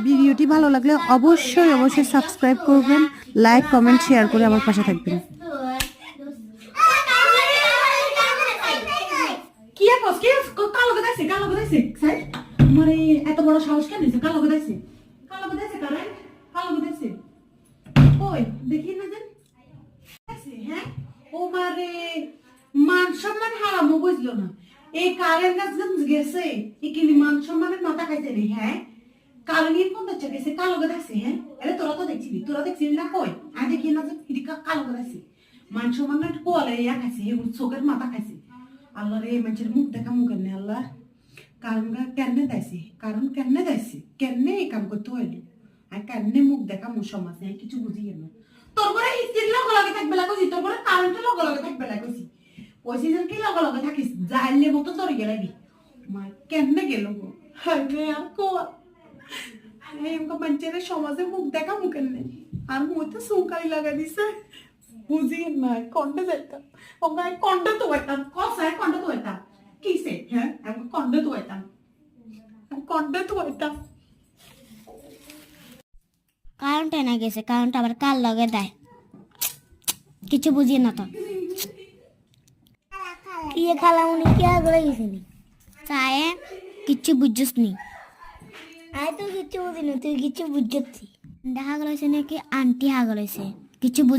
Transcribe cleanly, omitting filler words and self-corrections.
ভিডিওটি ভালো লাগলে অবশ্যই সাবস্ক্রাইব করবেন, লাইক কমেন্ট শেয়ার করে আমার পাশে থাকবেন। কি আপস কি কালো গদাইছে স্যার মানে এত বড় সাহস কেন দিছে কালো গদাইছে কারণ কালো গদাইছে ওই দেখি না দেন হ্যাঁ ও মারে মান সম্মান হারামো বুঝলো না এই কারের গাছ গেছে এখানে মান সম্মানের মাথা খাইছে রে হ্যাঁ কালো নিয়ে কোন বাচ্চা গেছে কালো গদাইছে হ্যাঁ আরে তোরা তো দেখছিলি না কই আর দেখি না যে এদিকে কালো গদাইছে মান সম্মানের কোয়ালে ইয়া খাইছে এগুলো চোখের মাথা খাইছে আল্লাহ রে মানুষের মুখ দেখা মুখ নেই আল্লাহ কারণ কেন দেয়ছি কেমনে এই কাম করতে হইলো আর কেমনে মুখ দেখা মুখ সমাজ নেই কিছু বুঝি না তোর পরে স্ত্রীর লগে থাকবে লাগছি তোর পরে কারেন্টের লগে থাকবে লাগছি পয়সা যেন কি লগে থাকিস যাইলে মতো চলে গেলাবি মা কেমনে গেল গো হায় রে আর কো এমকা মানুষের সমাজে মুখ দেখা মুখের নেই আর মুখে সুকাই লাগা দিছে বুঝি না কন্ডে যাইতাম ওঙ্গায় কন্ডে তো হইতাম কসায় কন্ডে তো হইতাম কিসে হ্যাঁ আমি কন্ডে তো হইতাম কারেন্ট এনে গেছে কারেন্ট আবার কার লগে দেয় কিছু বুঝি না তো কি খালা উনি কি আগলে গেছিনি চায়ে কিচ্ছু বুঝছিস নি আয় তো কিচ্ছু বুঝি না তুই কিছু বুঝছি দেখা গেছে নাকি আন্টি হাগলেছে কিছু